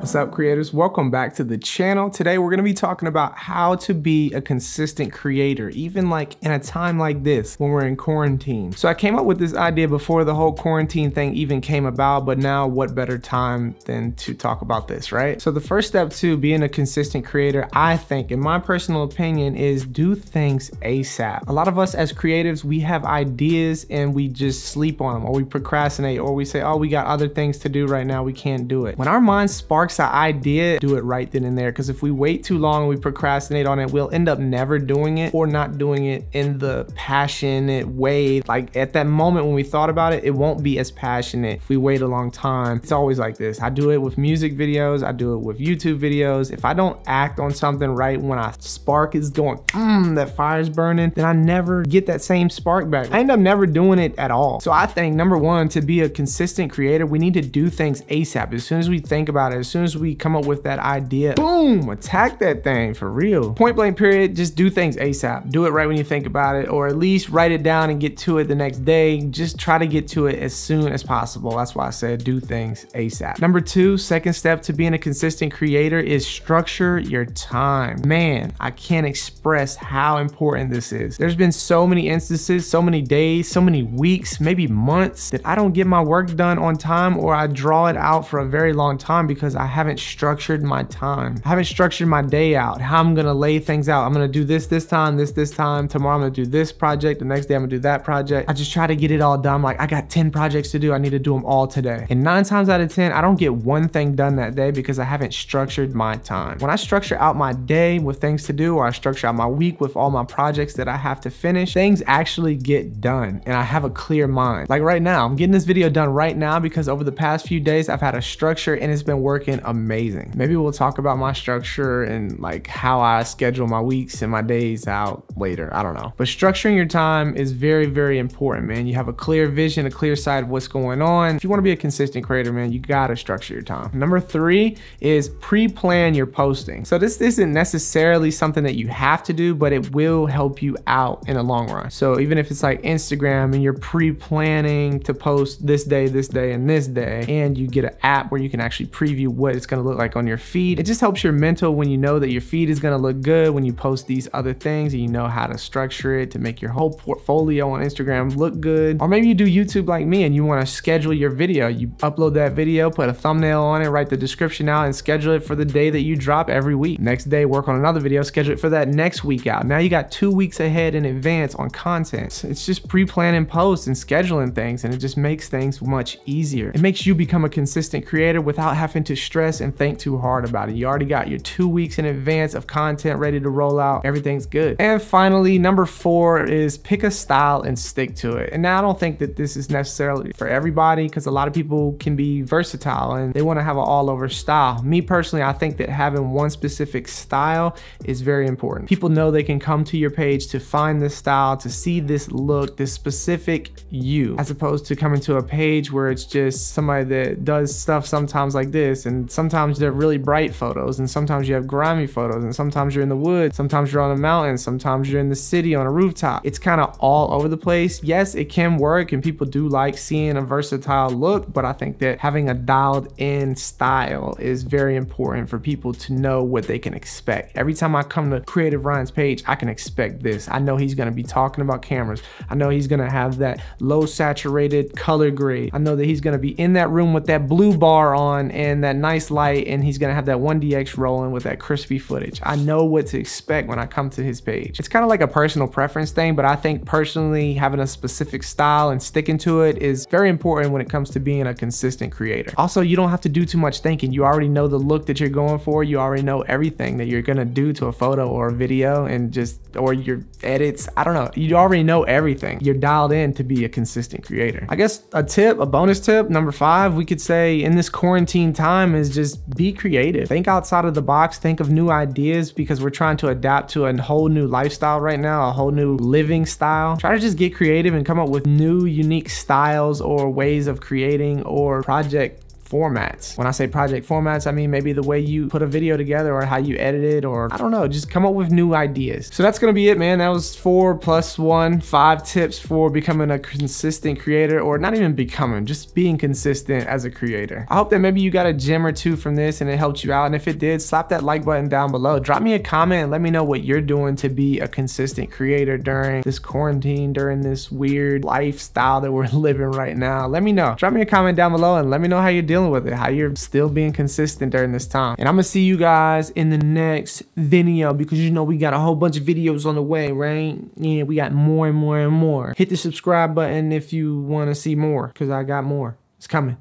What's up, creators? Welcome back to the channel. Today we're going to be talking about how to be a consistent creator, even like in a time like this when we're in quarantine. So I came up with this idea before the whole quarantine thing even came about, but now what better time than to talk about this, right? So the first step to being a consistent creator, I think, in my personal opinion, is do things ASAP. A lot of us as creatives, we have ideas and we just sleep on them, or we procrastinate, or we say, oh, we got other things to do right now, we can't do it. When our mind sparks an idea, do it right then and there, because if we wait too long and we procrastinate on it, we'll end up never doing it or not doing it in the passionate way. Like at that moment when we thought about it, it won't be as passionate if we wait a long time. It's always like this. I do it with music videos, I do it with YouTube videos. If I don't act on something right when a spark is going, that fire's burning, then I never get that same spark back. I end up never doing it at all. So I think number one, to be a consistent creator, we need to do things ASAP. As soon as we think about it, as soon as we come up with that idea, boom, attack that thing for real. Point blank period, just do things ASAP. Do it right when you think about it, or at least write it down and get to it the next day. Just try to get to it as soon as possible. That's why I said do things ASAP. Number two, second step to being a consistent creator is structure your time. Man, I can't express how important this is. There's been so many instances, so many days, so many weeks, maybe months that I don't get my work done on time, or I draw it out for a very long time because I haven't structured my time. I haven't structured my day out, how I'm gonna lay things out. I'm gonna do this time, this time. Tomorrow I'm gonna do this project. The next day I'm gonna do that project. I just try to get it all done. Like I got 10 projects to do. I need to do them all today. And 9 times out of 10, I don't get one thing done that day because I haven't structured my time. When I structure out my day with things to do, or I structure out my week with all my projects that I have to finish, things actually get done and I have a clear mind. Like right now, I'm getting this video done right now because over the past few days, I've had a structure and it's been working amazing. Maybe we'll talk about my structure and like how I schedule my weeks and my days out later. I don't know. But structuring your time is very, very important, man. You have a clear vision, a clear sight of what's going on. If you want to be a consistent creator, man, you gotta structure your time. Number 3 is pre-plan your posting. So this isn't necessarily something that you have to do, but it will help you out in the long run. So even if it's like Instagram and you're pre-planning to post this day, and this day, and you get an app where you can actually preview what it's gonna look like on your feed, it just helps your mental when you know that your feed is gonna look good when you post these other things, and you know how to structure it to make your whole portfolio on Instagram look good. Or maybe you do YouTube like me and you wanna schedule your video. You upload that video, put a thumbnail on it, write the description out, and schedule it for the day that you drop every week. Next day, work on another video, schedule it for that next week out. Now you got 2 weeks ahead in advance on content. It's just pre-planning posts and scheduling things, and it just makes things much easier. It makes you become a consistent creator without having to stress and think too hard about it. You already got your 2 weeks in advance of content ready to roll out. Everything's good. And finally, number 4 is pick a style and stick to it. And now I don't think that this is necessarily for everybody, because a lot of people can be versatile and they want to have an all-over style. Me personally, I think that having one specific style is very important. People know they can come to your page to find this style, to see this look, this specific you, as opposed to coming to a page where it's just somebody that does stuff sometimes like this, and sometimes they're really bright photos, and sometimes you have grimy photos, and sometimes you're in the woods, sometimes you're on a mountain, sometimes you're in the city on a rooftop. It's kind of all over the place. Yes, it can work and people do like seeing a versatile look, but I think that having a dialed in style is very important for people to know what they can expect. Every time I come to Creative Ryan's page, I can expect this. I know he's gonna be talking about cameras. I know he's gonna have that low saturated color grade. I know that he's gonna be in that room with that blue bar on and that nice light, and he's gonna have that 1DX rolling with that crispy footage. I know what to expect when I come to his page. It's kind of like a personal preference thing, but I think personally having a specific style and sticking to it is very important when it comes to being a consistent creator. Also, you don't have to do too much thinking. You already know the look that you're going for. You already know everything that you're gonna do to a photo or a video, and or your edits. I don't know. You already know everything. You're dialed in to be a consistent creator. I guess a bonus tip, number 5, we could say in this quarantine time, is just be creative. Think outside of the box, think of new ideas, because we're trying to adapt to a whole new lifestyle right now, a whole new living style. Try to just get creative and come up with new, unique styles or ways of creating or project formats. When I say project formats, I mean maybe the way you put a video together or how you edit it, or I don't know, just come up with new ideas. So that's gonna be it, man. That was 4 + 1, 5 tips for becoming a consistent creator, or not even becoming, just being consistent as a creator. I hope that maybe you got a gem or two from this and it helped you out. And if it did, slap that like button down below. Drop me a comment and let me know what you're doing to be a consistent creator during this quarantine, during this weird lifestyle that we're living right now. Let me know. Drop me a comment down below and let me know how you're dealing with it, how you're still being consistent during this time. And I'm gonna see you guys in the next video, because you know we got a whole bunch of videos on the way, right? Yeah, we got more and more and more. Hit the subscribe button if you want to see more, because I got more. It's coming.